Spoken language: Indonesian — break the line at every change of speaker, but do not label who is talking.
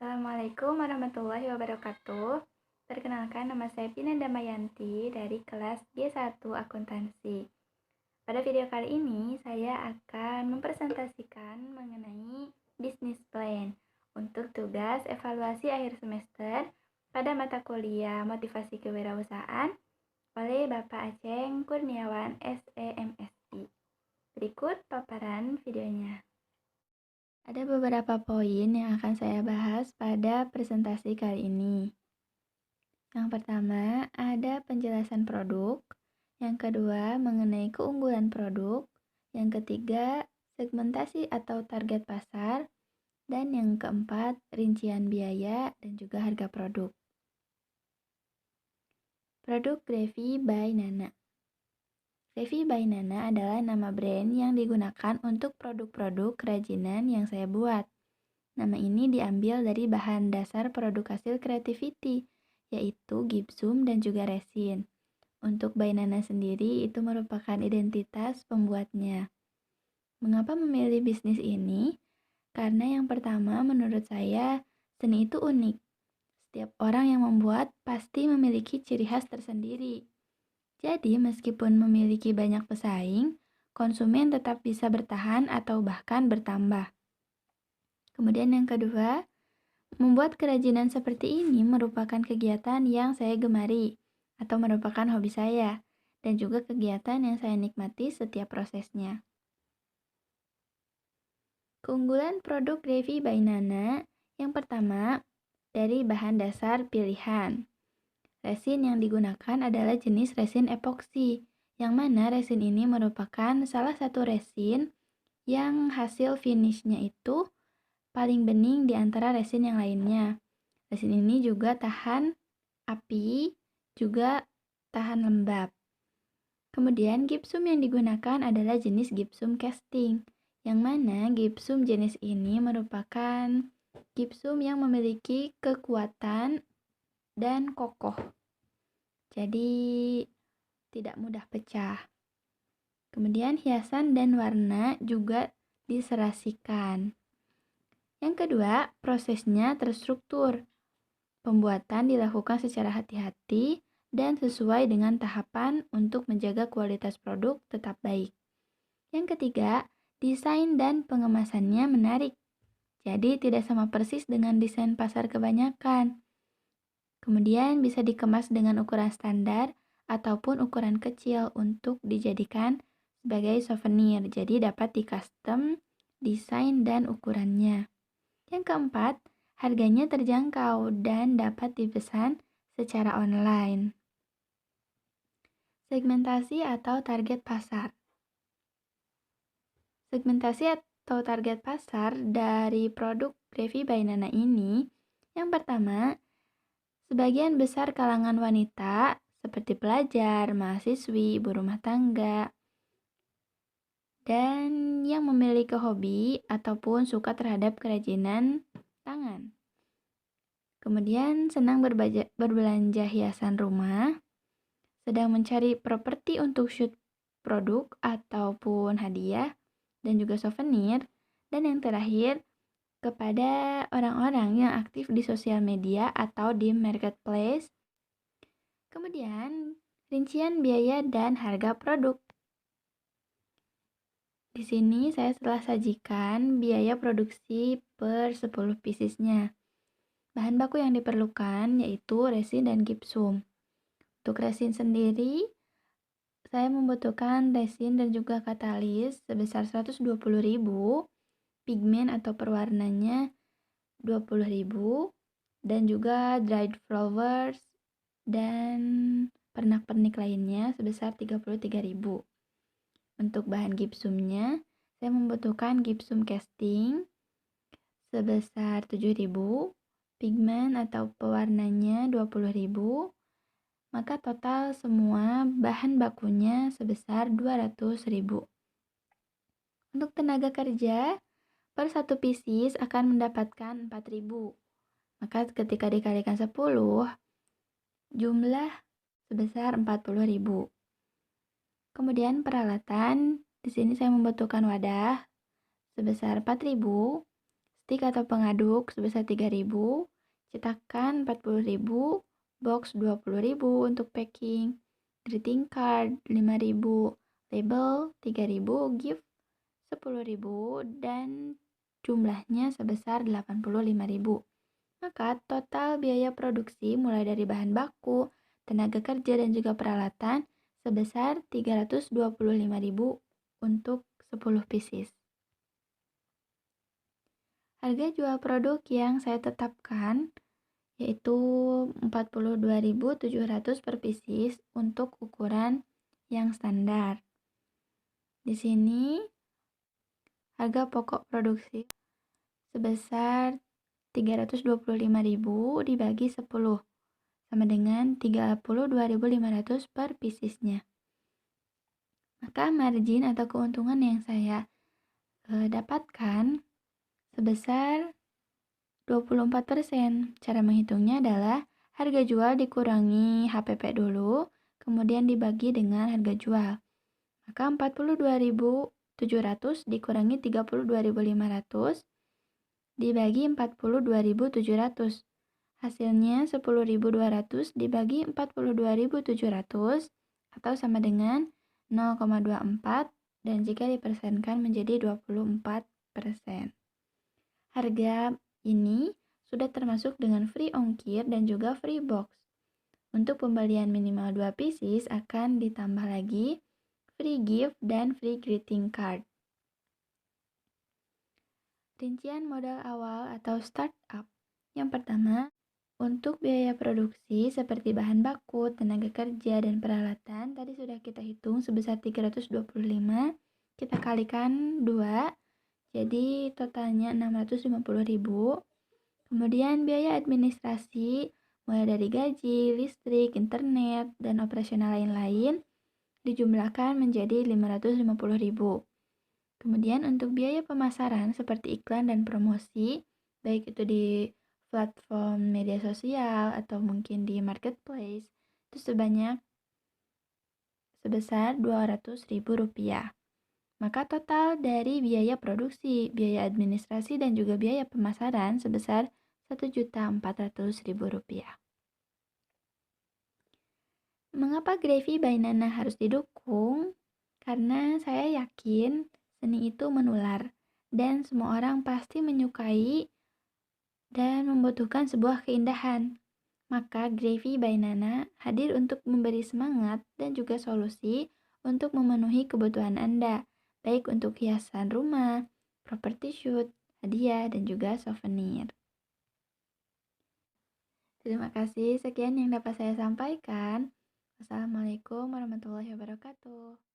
Assalamualaikum warahmatullahi wabarakatuh. Perkenalkan, nama saya Pina Damayanti dari kelas G1 Akuntansi. Pada video kali ini, saya akan mempresentasikan mengenai business plan untuk tugas evaluasi akhir semester pada mata kuliah Motivasi Kewirausahaan oleh Bapak Aceng Kurniawan SEMSI. Berikut paparan videonya. Ada beberapa poin yang akan saya bahas pada presentasi kali ini. Yang pertama, ada penjelasan produk. Yang kedua, mengenai keunggulan produk. Yang ketiga, segmentasi atau target pasar. Dan yang keempat, rincian biaya dan juga harga produk. Produk Grevi by Nana. Grevi by Nana adalah nama brand yang digunakan untuk produk-produk kerajinan yang saya buat. Nama ini diambil dari bahan dasar produk hasil creativity, yaitu gipsum dan juga resin. Untuk by Nana sendiri, itu merupakan identitas pembuatnya. Mengapa memilih bisnis ini? Karena yang pertama, menurut saya, seni itu unik. Setiap orang yang membuat pasti memiliki ciri khas tersendiri. Jadi, meskipun memiliki banyak pesaing, konsumen tetap bisa bertahan atau bahkan bertambah. Kemudian yang kedua, membuat kerajinan seperti ini merupakan kegiatan yang saya gemari atau merupakan hobi saya dan juga kegiatan yang saya nikmati setiap prosesnya. Keunggulan produk Grevi by Nana yang pertama, dari bahan dasar pilihan. Resin yang digunakan adalah jenis resin epoksi, yang mana resin ini merupakan salah satu resin yang hasil finishnya itu paling bening di antara resin yang lainnya. Resin ini juga tahan api, juga tahan lembab. Kemudian gipsum yang digunakan adalah jenis gipsum casting, yang mana gipsum jenis ini merupakan gipsum yang memiliki kekuatan dan kokoh. Jadi tidak mudah pecah. Kemudian hiasan dan warna juga diserasikan. Yang kedua, prosesnya terstruktur. Pembuatan dilakukan secara hati-hati dan sesuai dengan tahapan untuk menjaga kualitas produk tetap baik. Yang ketiga, desain dan pengemasannya menarik. Jadi tidak sama persis dengan desain pasar kebanyakan. Kemudian bisa dikemas dengan ukuran standar ataupun ukuran kecil untuk dijadikan sebagai souvenir. Jadi dapat di-custom desain dan ukurannya. Yang keempat, harganya terjangkau dan dapat dipesan secara online. Segmentasi atau target pasar. Segmentasi atau target pasar dari produk Grevi by Nana ini, yang pertama, sebagian besar kalangan wanita seperti pelajar, mahasiswi, ibu rumah tangga, dan yang memiliki hobi ataupun suka terhadap kerajinan tangan. Kemudian senang berbelanja hiasan rumah, sedang mencari properti untuk shoot produk ataupun hadiah, dan juga souvenir. Dan yang terakhir, kepada orang-orang yang aktif di sosial media atau di marketplace. Kemudian, rincian biaya dan harga produk. Di sini saya telah sajikan biaya produksi per 10 piecesnya. Bahan baku yang diperlukan yaitu resin dan gipsum. Untuk resin sendiri, saya membutuhkan resin dan juga katalis sebesar 120.000, pigmen atau perwarnanya 20.000, dan juga dried flowers dan pernak-pernik lainnya sebesar 33.000. Untuk bahan gipsumnya, saya membutuhkan gipsum casting sebesar 7.000, pigmen atau pewarnanya 20.000, maka total semua bahan bakunya sebesar 200.000. Untuk tenaga kerja, per 1 pieces akan mendapatkan 4.000. Maka ketika dikalikan 10, jumlah sebesar 40.000. Kemudian peralatan, di sini saya membutuhkan wadah sebesar 4.000, stik atau pengaduk sebesar 3.000, cetakan 40.000, box 20.000 untuk packing, greeting card 5.000, label 3.000, gift 10.000, dan jumlahnya sebesar 85.000. Maka total biaya produksi mulai dari bahan baku, tenaga kerja, dan juga peralatan sebesar 325.000 untuk 10 pieces. Harga jual produk yang saya tetapkan yaitu 42.700 per pieces untuk ukuran yang standar. Di sini harga pokok produksi sebesar 325.000 dibagi 10 sama dengan 32.500 per piecesnya. Maka margin atau keuntungan yang saya dapatkan sebesar 24%. Cara menghitungnya adalah harga jual dikurangi HPP dulu, kemudian dibagi dengan harga jual. Maka 42.700 dikurangi 32.500 dibagi 42.700. Hasilnya 10.200 dibagi 42.700 atau sama dengan 0,24, dan jika dipersenkan menjadi 24%. Harga ini sudah termasuk dengan free ongkir dan juga free box. Untuk pembelian minimal 2 pieces akan ditambah lagi free gift dan free greeting card. Rincian modal awal atau startup. Yang pertama, untuk biaya produksi seperti bahan baku, tenaga kerja, dan peralatan tadi sudah kita hitung sebesar 325, kita kalikan 2, jadi totalnya 650.000. Kemudian biaya administrasi mulai dari gaji, listrik, internet, dan operasional lain-lain dijumlahkan menjadi 550.000. Kemudian untuk biaya pemasaran seperti iklan dan promosi, baik itu di platform media sosial atau mungkin di marketplace, itu sebesar 200.000 rupiah. Maka total dari biaya produksi, biaya administrasi, dan juga biaya pemasaran sebesar 1.400.000 rupiah. Mengapa Gravy by Nana harus didukung? Karena saya yakin seni itu menular dan semua orang pasti menyukai dan membutuhkan sebuah keindahan. Maka Gravy by Nana hadir untuk memberi semangat dan juga solusi untuk memenuhi kebutuhan Anda, baik untuk hiasan rumah, properti shoot, hadiah, dan juga souvenir. Terima kasih, sekian yang dapat saya sampaikan. Wassalamualaikum warahmatullahi wabarakatuh.